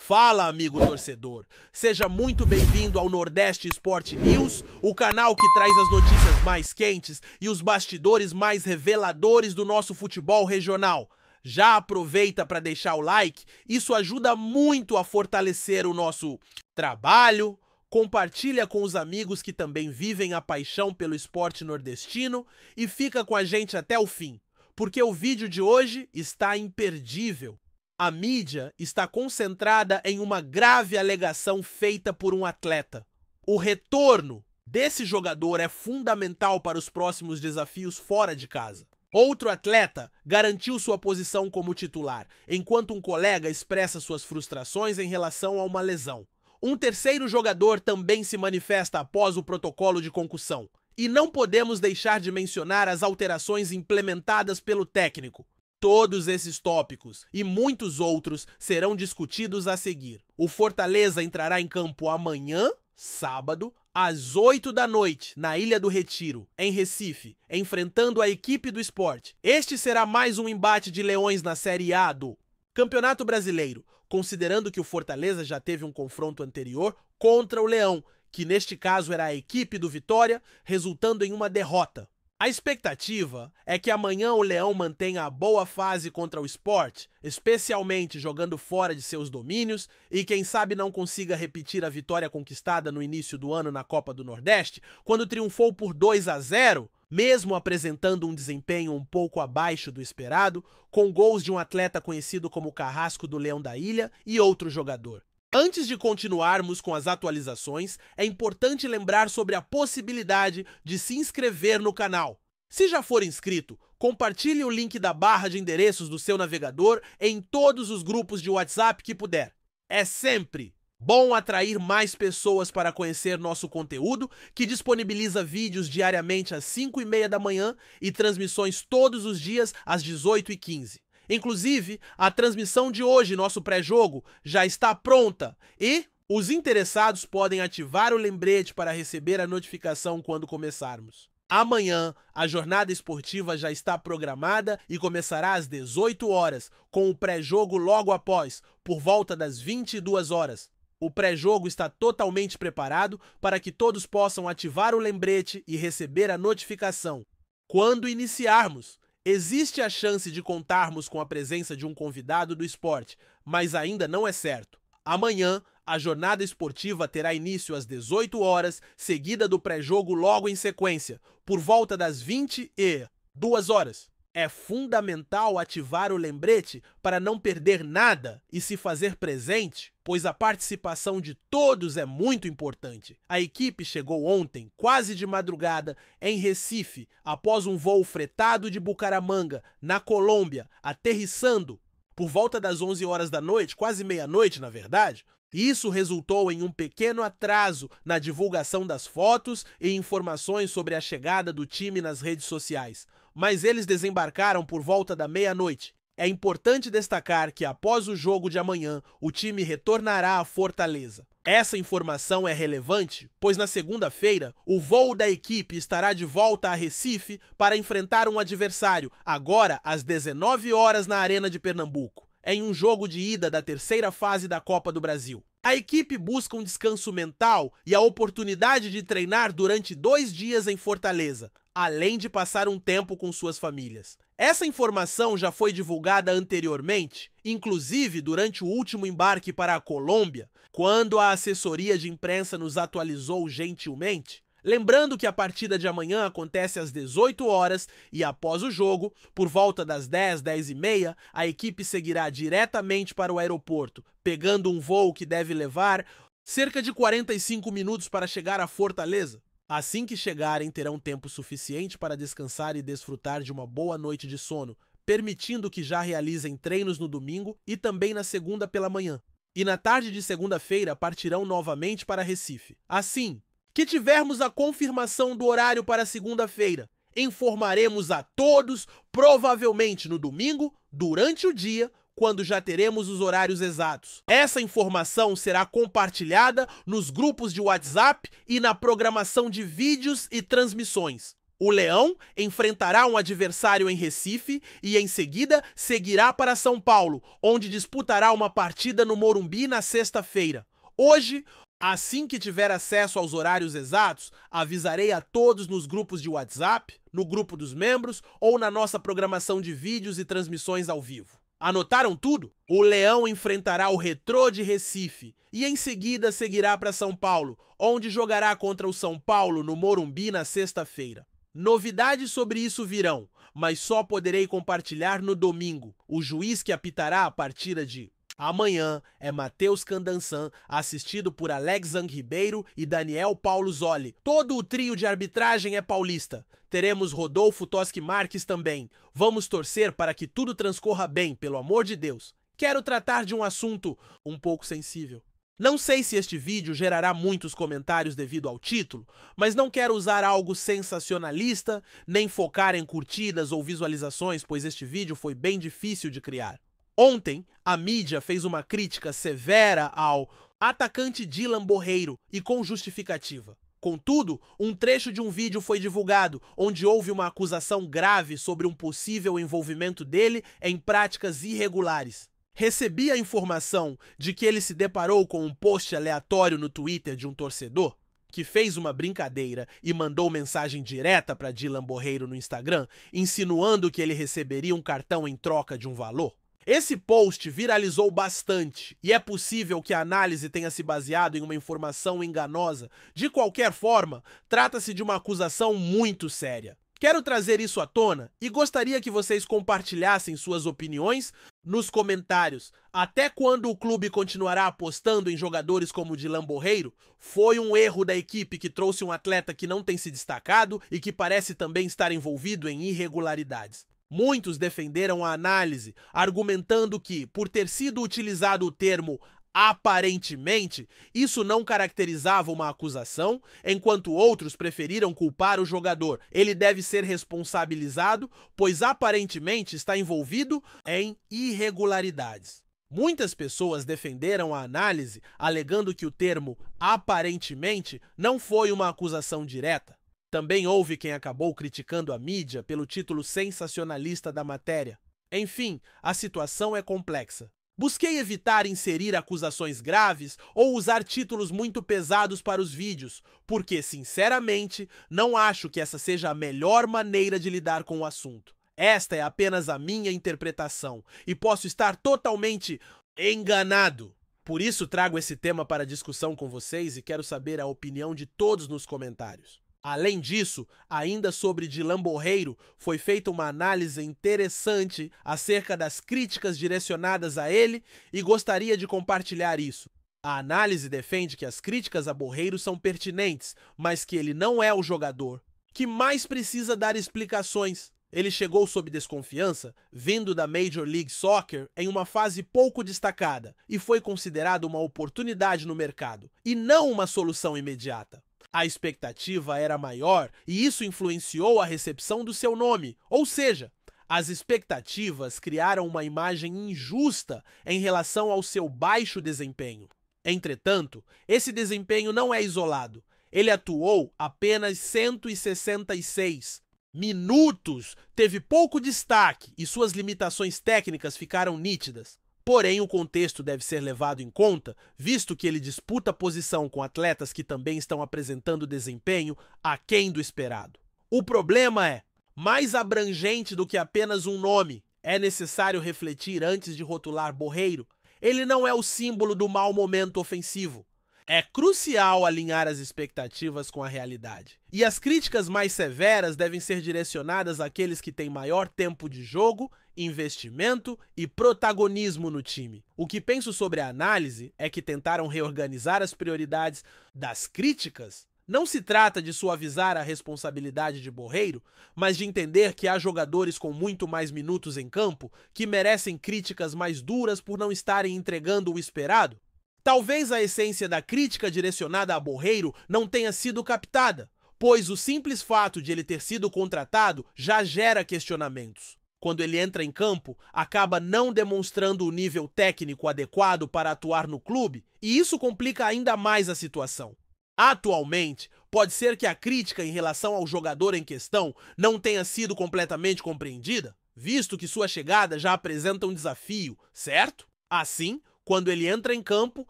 Fala, amigo torcedor! Seja muito bem-vindo ao Nordeste Sport News, o canal que traz as notícias mais quentes e os bastidores mais reveladores do nosso futebol regional. Já aproveita para deixar o like, isso ajuda muito a fortalecer o nosso trabalho. Compartilha com os amigos que também vivem a paixão pelo esporte nordestino e fica com a gente até o fim, porque o vídeo de hoje está imperdível. A mídia está concentrada em uma grave alegação feita por um atleta. O retorno desse jogador é fundamental para os próximos desafios fora de casa. Outro atleta garantiu sua posição como titular, enquanto um colega expressa suas frustrações em relação a uma lesão. Um terceiro jogador também se manifesta após o protocolo de concussão. E não podemos deixar de mencionar as alterações implementadas pelo técnico. Todos esses tópicos e muitos outros serão discutidos a seguir. O Fortaleza entrará em campo amanhã, sábado, às 8 da noite, na Ilha do Retiro, em Recife, enfrentando a equipe do Sport. Este será mais um embate de leões na Série A do Campeonato Brasileiro, considerando que o Fortaleza já teve um confronto anterior contra o Leão, que neste caso era a equipe do Vitória, resultando em uma derrota. A expectativa é que amanhã o Leão mantenha a boa fase contra o Sport, especialmente jogando fora de seus domínios, e quem sabe não consiga repetir a vitória conquistada no início do ano na Copa do Nordeste, quando triunfou por 2-0, mesmo apresentando um desempenho um pouco abaixo do esperado, com gols de um atleta conhecido como Carrasco do Leão da Ilha e outro jogador. Antes de continuarmos com as atualizações, é importante lembrar sobre a possibilidade de se inscrever no canal. Se já for inscrito, compartilhe o link da barra de endereços do seu navegador em todos os grupos de WhatsApp que puder. É sempre bom atrair mais pessoas para conhecer nosso conteúdo, que disponibiliza vídeos diariamente às 5h30 da manhã e transmissões todos os dias às 18h15. Inclusive, a transmissão de hoje, nosso pré-jogo, já está pronta e os interessados podem ativar o lembrete para receber a notificação quando começarmos. Amanhã, a jornada esportiva já está programada e começará às 18 horas, com o pré-jogo logo após, por volta das 22 horas. O pré-jogo está totalmente preparado para que todos possam ativar o lembrete e receber a notificação. Quando iniciarmos, existe a chance de contarmos com a presença de um convidado do esporte, mas ainda não é certo. Amanhã, a jornada esportiva terá início às 18 horas, seguida do pré-jogo logo em sequência, por volta das 22 horas. É fundamental ativar o lembrete para não perder nada e se fazer presente, pois a participação de todos é muito importante. A equipe chegou ontem, quase de madrugada, em Recife, após um voo fretado de Bucaramanga, na Colômbia, aterrissando por volta das 11 horas da noite, quase meia-noite, na verdade. Isso resultou em um pequeno atraso na divulgação das fotos e informações sobre a chegada do time nas redes sociais, mas eles desembarcaram por volta da meia-noite. É importante destacar que após o jogo de amanhã, o time retornará a Fortaleza. Essa informação é relevante, pois na segunda-feira, o voo da equipe estará de volta a Recife para enfrentar um adversário, agora às 19 horas na Arena de Pernambuco, em um jogo de ida da terceira fase da Copa do Brasil. A equipe busca um descanso mental e a oportunidade de treinar durante 2 dias em Fortaleza, além de passar um tempo com suas famílias. Essa informação já foi divulgada anteriormente, inclusive durante o último embarque para a Colômbia, quando a assessoria de imprensa nos atualizou gentilmente. Lembrando que a partida de amanhã acontece às 18 horas e após o jogo, por volta das 10, 10h30, a equipe seguirá diretamente para o aeroporto, pegando um voo que deve levar cerca de 45 minutos para chegar a Fortaleza. Assim que chegarem, terão tempo suficiente para descansar e desfrutar de uma boa noite de sono, permitindo que já realizem treinos no domingo e também na segunda pela manhã. E na tarde de segunda-feira partirão novamente para Recife. Assim que tivermos a confirmação do horário para segunda-feira, informaremos a todos, provavelmente no domingo, durante o dia, quando já teremos os horários exatos. Essa informação será compartilhada nos grupos de WhatsApp e na programação de vídeos e transmissões. O Leão enfrentará um adversário em Recife e, em seguida, seguirá para São Paulo, onde disputará uma partida no Morumbi na sexta-feira. Hoje, assim que tiver acesso aos horários exatos, avisarei a todos nos grupos de WhatsApp, no grupo dos membros ou na nossa programação de vídeos e transmissões ao vivo. Anotaram tudo? O Leão enfrentará o Retrô de Recife e em seguida seguirá para São Paulo, onde jogará contra o São Paulo no Morumbi na sexta-feira. Novidades sobre isso virão, mas só poderei compartilhar no domingo. O juiz que apitará a partida de amanhã é Matheus Candansan, assistido por Alexandre Ribeiro e Daniel Paulo Zoli. Todo o trio de arbitragem é paulista. Teremos Rodolfo Toschi Marques também. Vamos torcer para que tudo transcorra bem, pelo amor de Deus. Quero tratar de um assunto um pouco sensível. Não sei se este vídeo gerará muitos comentários devido ao título, mas não quero usar algo sensacionalista, nem focar em curtidas ou visualizações, pois este vídeo foi bem difícil de criar. Ontem, a mídia fez uma crítica severa ao atacante Dylan Borreiro e com justificativa. Contudo, um trecho de um vídeo foi divulgado, onde houve uma acusação grave sobre um possível envolvimento dele em práticas irregulares. Recebi a informação de que ele se deparou com um post aleatório no Twitter de um torcedor que fez uma brincadeira e mandou mensagem direta para Dylan Borreiro no Instagram, insinuando que ele receberia um cartão em troca de um valor. Esse post viralizou bastante e é possível que a análise tenha se baseado em uma informação enganosa. De qualquer forma, trata-se de uma acusação muito séria. Quero trazer isso à tona e gostaria que vocês compartilhassem suas opiniões nos comentários. Até quando o clube continuará apostando em jogadores como Dylan Borreiro? Foi um erro da equipe que trouxe um atleta que não tem se destacado e que parece também estar envolvido em irregularidades. Muitos defenderam a análise, argumentando que, por ter sido utilizado o termo aparentemente, isso não caracterizava uma acusação, enquanto outros preferiram culpar o jogador. Ele deve ser responsabilizado, pois aparentemente está envolvido em irregularidades. Muitas pessoas defenderam a análise, alegando que o termo aparentemente não foi uma acusação direta. Também houve quem acabou criticando a mídia pelo título sensacionalista da matéria. Enfim, a situação é complexa. Busquei evitar inserir acusações graves ou usar títulos muito pesados para os vídeos, porque, sinceramente, não acho que essa seja a melhor maneira de lidar com o assunto. Esta é apenas a minha interpretação e posso estar totalmente enganado. Por isso trago esse tema para discussão com vocês e quero saber a opinião de todos nos comentários. Além disso, ainda sobre Dylan Borreiro, foi feita uma análise interessante acerca das críticas direcionadas a ele e gostaria de compartilhar isso. A análise defende que as críticas a Borreiro são pertinentes, mas que ele não é o jogador que mais precisa dar explicações. Ele chegou sob desconfiança, vindo da Major League Soccer em uma fase pouco destacada e foi considerado uma oportunidade no mercado, e não uma solução imediata. A expectativa era maior e isso influenciou a recepção do seu nome, ou seja, as expectativas criaram uma imagem injusta em relação ao seu baixo desempenho. Entretanto, esse desempenho não é isolado. Ele atuou apenas 166 minutos, teve pouco destaque e suas limitações técnicas ficaram nítidas. Porém, o contexto deve ser levado em conta, visto que ele disputa posição com atletas que também estão apresentando desempenho aquém do esperado. O problema é, mais abrangente do que apenas um nome, é necessário refletir antes de rotular Borreiro. Ele não é o símbolo do mau momento ofensivo. É crucial alinhar as expectativas com a realidade. E as críticas mais severas devem ser direcionadas àqueles que têm maior tempo de jogo, investimento e protagonismo no time. O que penso sobre a análise é que tentaram reorganizar as prioridades das críticas. Não se trata de suavizar a responsabilidade de Borreiro, mas de entender que há jogadores com muito mais minutos em campo que merecem críticas mais duras por não estarem entregando o esperado. Talvez a essência da crítica direcionada a Borreiro não tenha sido captada, pois o simples fato de ele ter sido contratado já gera questionamentos. Quando ele entra em campo, acaba não demonstrando o nível técnico adequado para atuar no clube, e isso complica ainda mais a situação. Atualmente, pode ser que a crítica em relação ao jogador em questão não tenha sido completamente compreendida, visto que sua chegada já apresenta um desafio, certo? Assim, quando ele entra em campo,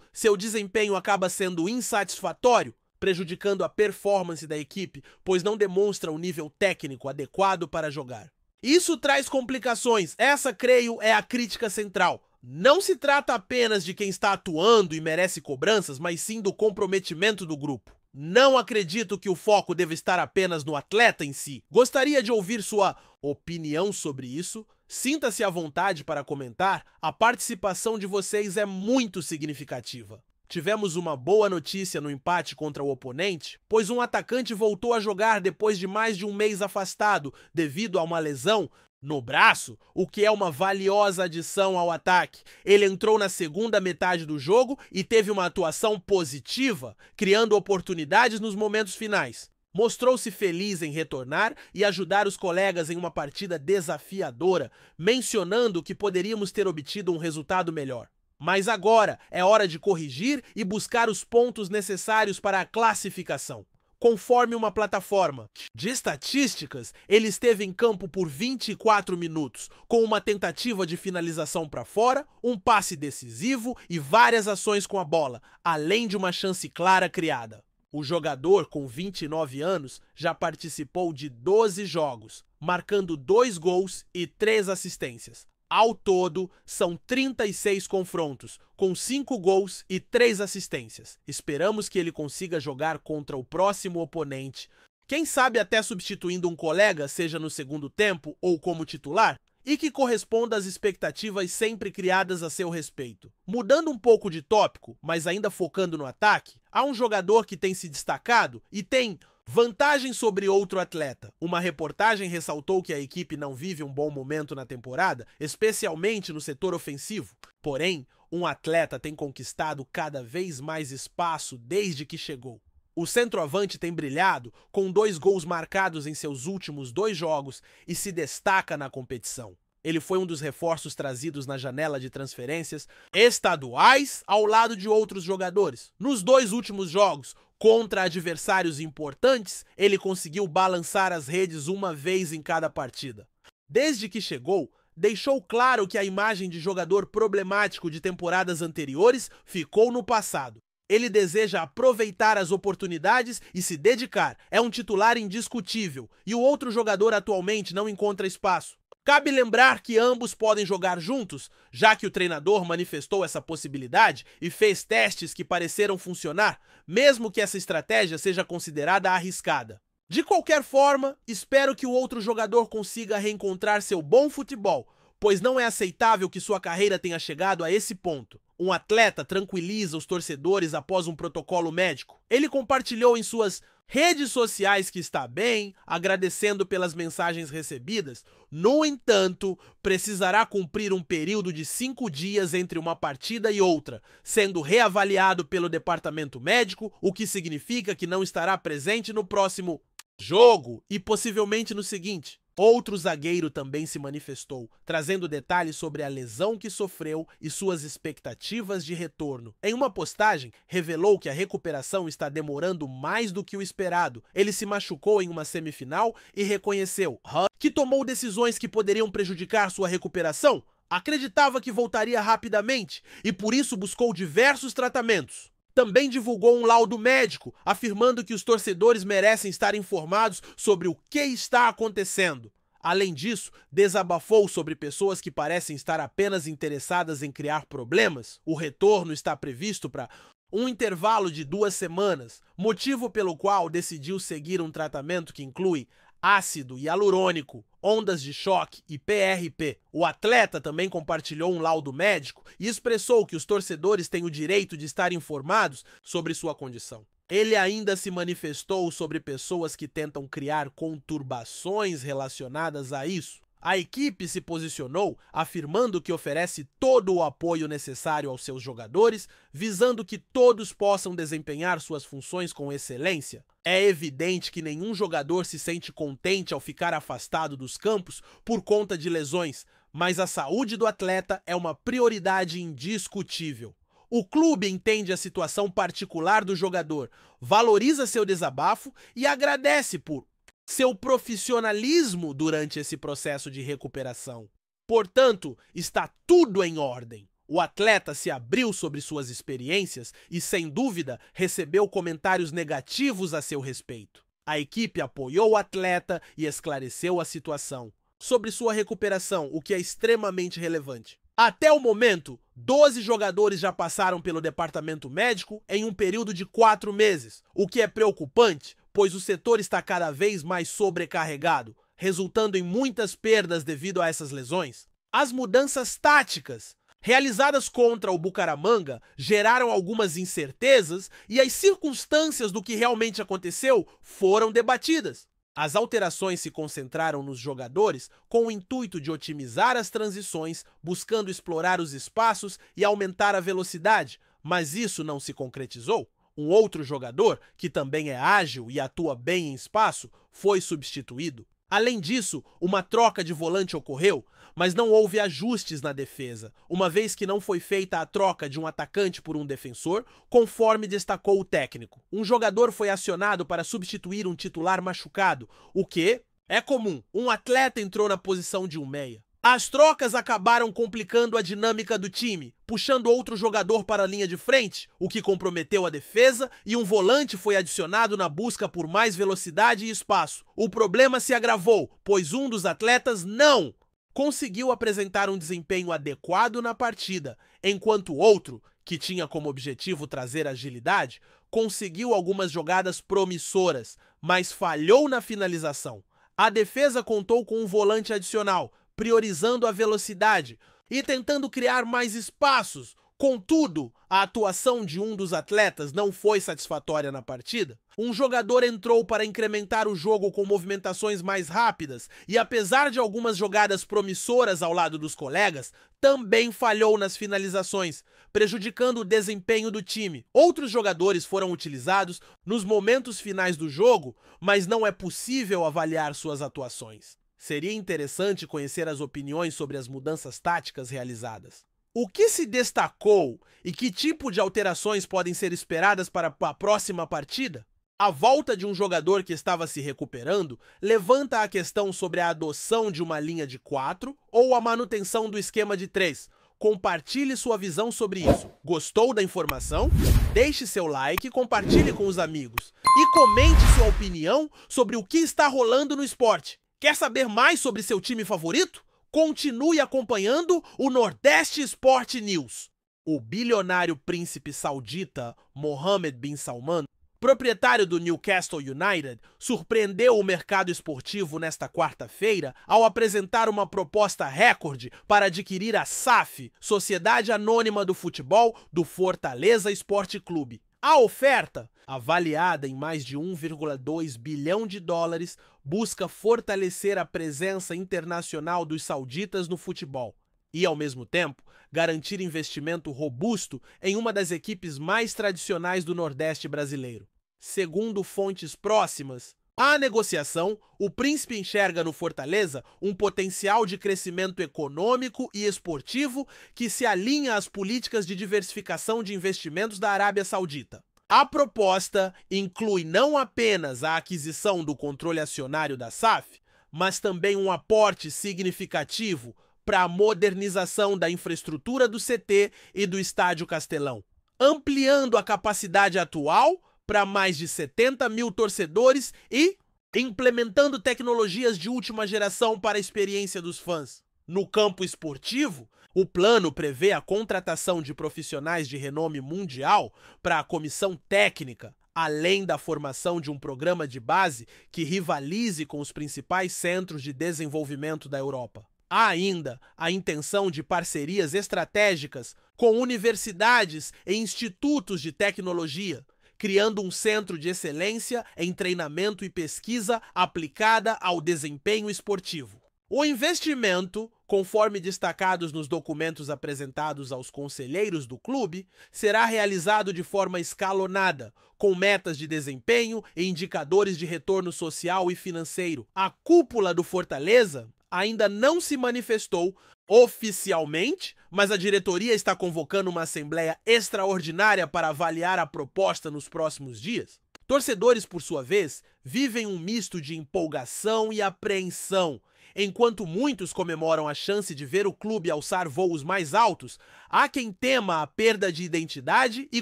seu desempenho acaba sendo insatisfatório, prejudicando a performance da equipe, pois não demonstra um nível técnico adequado para jogar. Isso traz complicações, essa, creio, é a crítica central. Não se trata apenas de quem está atuando e merece cobranças, mas sim do comprometimento do grupo. Não acredito que o foco deva estar apenas no atleta em si. Gostaria de ouvir sua opinião sobre isso. Sinta-se à vontade para comentar, a participação de vocês é muito significativa. Tivemos uma boa notícia no empate contra o oponente, pois um atacante voltou a jogar depois de mais de um mês afastado devido a uma lesão no braço, o que é uma valiosa adição ao ataque. Ele entrou na segunda metade do jogo e teve uma atuação positiva, criando oportunidades nos momentos finais. Mostrou-se feliz em retornar e ajudar os colegas em uma partida desafiadora, mencionando que poderíamos ter obtido um resultado melhor. Mas agora é hora de corrigir e buscar os pontos necessários para a classificação. Conforme uma plataforma de estatísticas, ele esteve em campo por 24 minutos, com uma tentativa de finalização para fora, um passe decisivo e várias ações com a bola, além de uma chance clara criada. O jogador, com 29 anos, já participou de 12 jogos, marcando 2 gols e 3 assistências. Ao todo, são 36 confrontos, com 5 gols e 3 assistências. Esperamos que ele consiga jogar contra o próximo oponente, quem sabe até substituindo um colega, seja no segundo tempo ou como titular, e que corresponda às expectativas sempre criadas a seu respeito. Mudando um pouco de tópico, mas ainda focando no ataque, há um jogador que tem se destacado e tem vantagem sobre outro atleta. Uma reportagem ressaltou que a equipe não vive um bom momento na temporada, especialmente no setor ofensivo. Porém, um atleta tem conquistado cada vez mais espaço desde que chegou. O centroavante tem brilhado, com 2 gols marcados em seus últimos 2 jogos e se destaca na competição. Ele foi um dos reforços trazidos na janela de transferências estaduais ao lado de outros jogadores. Nos 2 últimos jogos, contra adversários importantes, ele conseguiu balançar as redes uma vez em cada partida. Desde que chegou, deixou claro que a imagem de jogador problemático de temporadas anteriores ficou no passado. Ele deseja aproveitar as oportunidades e se dedicar. É um titular indiscutível e o outro jogador atualmente não encontra espaço. Cabe lembrar que ambos podem jogar juntos, já que o treinador manifestou essa possibilidade e fez testes que pareceram funcionar, mesmo que essa estratégia seja considerada arriscada. De qualquer forma, espero que o outro jogador consiga reencontrar seu bom futebol, pois não é aceitável que sua carreira tenha chegado a esse ponto. Um atleta tranquiliza os torcedores após um protocolo médico. Ele compartilhou em suas redes sociais que está bem, agradecendo pelas mensagens recebidas. No entanto, precisará cumprir um período de 5 dias entre uma partida e outra, sendo reavaliado pelo departamento médico, o que significa que não estará presente no próximo jogo e possivelmente no seguinte. Outro zagueiro também se manifestou, trazendo detalhes sobre a lesão que sofreu e suas expectativas de retorno. Em uma postagem, revelou que a recuperação está demorando mais do que o esperado. Ele se machucou em uma semifinal e reconheceu que tomou decisões que poderiam prejudicar sua recuperação. Acreditava que voltaria rapidamente e por isso buscou diversos tratamentos. Também divulgou um laudo médico, afirmando que os torcedores merecem estar informados sobre o que está acontecendo. Além disso, desabafou sobre pessoas que parecem estar apenas interessadas em criar problemas. O retorno está previsto para um intervalo de 2 semanas, motivo pelo qual decidiu seguir um tratamento que inclui ácido hialurônico, ondas de choque e PRP. O atleta também compartilhou um laudo médico e expressou que os torcedores têm o direito de estar informados sobre sua condição. Ele ainda se manifestou sobre pessoas que tentam criar conturbações relacionadas a isso. A equipe se posicionou afirmando que oferece todo o apoio necessário aos seus jogadores, visando que todos possam desempenhar suas funções com excelência. É evidente que nenhum jogador se sente contente ao ficar afastado dos campos por conta de lesões, mas a saúde do atleta é uma prioridade indiscutível. O clube entende a situação particular do jogador, valoriza seu desabafo e agradece por seu profissionalismo durante esse processo de recuperação. Portanto, está tudo em ordem. O atleta se abriu sobre suas experiências e, sem dúvida, recebeu comentários negativos a seu respeito. A equipe apoiou o atleta e esclareceu a situação sobre sua recuperação, o que é extremamente relevante. Até o momento, 12 jogadores já passaram pelo departamento médico em um período de 4 meses, o que é preocupante, pois o setor está cada vez mais sobrecarregado, resultando em muitas perdas devido a essas lesões. As mudanças táticas realizadas contra o Bucaramanga geraram algumas incertezas e as circunstâncias do que realmente aconteceu foram debatidas. As alterações se concentraram nos jogadores com o intuito de otimizar as transições, buscando explorar os espaços e aumentar a velocidade, mas isso não se concretizou. Um outro jogador, que também é ágil e atua bem em espaço, foi substituído. Além disso, uma troca de volante ocorreu, mas não houve ajustes na defesa, uma vez que não foi feita a troca de um atacante por um defensor, conforme destacou o técnico. Um jogador foi acionado para substituir um titular machucado, o que é comum. Um atleta entrou na posição de um meia. As trocas acabaram complicando a dinâmica do time, puxando outro jogador para a linha de frente, o que comprometeu a defesa, e um volante foi adicionado na busca por mais velocidade e espaço. O problema se agravou, pois um dos atletas não conseguiu apresentar um desempenho adequado na partida, enquanto o outro, que tinha como objetivo trazer agilidade, conseguiu algumas jogadas promissoras, mas falhou na finalização. A defesa contou com um volante adicional, priorizando a velocidade e tentando criar mais espaços. Contudo, a atuação de um dos atletas não foi satisfatória na partida. Um jogador entrou para incrementar o jogo com movimentações mais rápidas e, apesar de algumas jogadas promissoras ao lado dos colegas, também falhou nas finalizações, prejudicando o desempenho do time. Outros jogadores foram utilizados nos momentos finais do jogo, mas não é possível avaliar suas atuações. Seria interessante conhecer as opiniões sobre as mudanças táticas realizadas. O que se destacou e que tipo de alterações podem ser esperadas para a próxima partida? A volta de um jogador que estava se recuperando levanta a questão sobre a adoção de uma linha de 4 ou a manutenção do esquema de 3. Compartilhe sua visão sobre isso. Gostou da informação? Deixe seu like e compartilhe com os amigos. E comente sua opinião sobre o que está rolando no esporte. Quer saber mais sobre seu time favorito? Continue acompanhando o Nordeste Sport News. O bilionário príncipe saudita Mohammed bin Salman, proprietário do Newcastle United, surpreendeu o mercado esportivo nesta quarta-feira ao apresentar uma proposta recorde para adquirir a SAF, Sociedade Anônima do Futebol do Fortaleza Esporte Clube. A oferta, avaliada em mais de 1,2 bilhão de dólares, busca fortalecer a presença internacional dos sauditas no futebol e, ao mesmo tempo, garantir investimento robusto em uma das equipes mais tradicionais do Nordeste brasileiro. Segundo fontes próximas à negociação, o príncipe enxerga no Fortaleza um potencial de crescimento econômico e esportivo que se alinha às políticas de diversificação de investimentos da Arábia Saudita. A proposta inclui não apenas a aquisição do controle acionário da SAF, mas também um aporte significativo para a modernização da infraestrutura do CT e do Estádio Castelão, ampliando a capacidade atual para mais de 70 mil torcedores e implementando tecnologias de última geração para a experiência dos fãs. No campo esportivo, o plano prevê a contratação de profissionais de renome mundial para a comissão técnica, além da formação de um programa de base que rivalize com os principais centros de desenvolvimento da Europa. Há ainda a intenção de parcerias estratégicas com universidades e institutos de tecnologia, criando um centro de excelência em treinamento e pesquisa aplicada ao desempenho esportivo. O investimento, conforme destacados nos documentos apresentados aos conselheiros do clube, será realizado de forma escalonada, com metas de desempenho e indicadores de retorno social e financeiro. A cúpula do Fortaleza ainda não se manifestou oficialmente, mas a diretoria está convocando uma assembleia extraordinária para avaliar a proposta nos próximos dias. Torcedores, por sua vez, vivem um misto de empolgação e apreensão. Enquanto muitos comemoram a chance de ver o clube alçar voos mais altos, há quem tema a perda de identidade e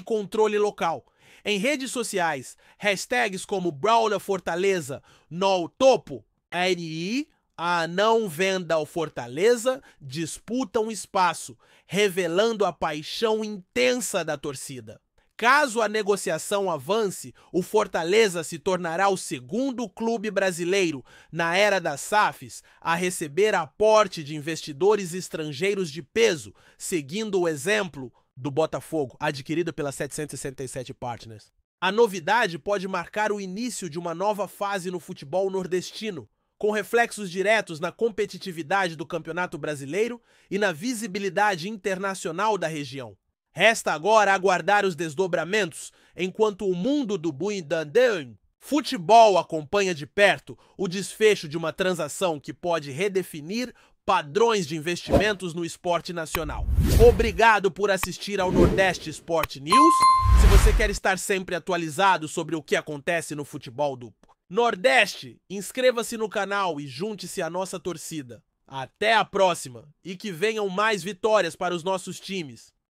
controle local. Em redes sociais, hashtags como Brawl Fortaleza, no topo, RI, a não venda ao Fortaleza, disputam espaço, revelando a paixão intensa da torcida. Caso a negociação avance, o Fortaleza se tornará o segundo clube brasileiro na era das SAFs a receber aporte de investidores estrangeiros de peso, seguindo o exemplo do Botafogo, adquirido pela 767 Partners. A novidade pode marcar o início de uma nova fase no futebol nordestino, com reflexos diretos na competitividade do Campeonato Brasileiro e na visibilidade internacional da região. Resta agora aguardar os desdobramentos, enquanto o mundo do Buidandan futebol acompanha de perto o desfecho de uma transação que pode redefinir padrões de investimentos no esporte nacional. Obrigado por assistir ao Nordeste Sport News. Se você quer estar sempre atualizado sobre o que acontece no futebol do Nordeste, inscreva-se no canal e junte-se à nossa torcida. Até a próxima e que venham mais vitórias para os nossos times.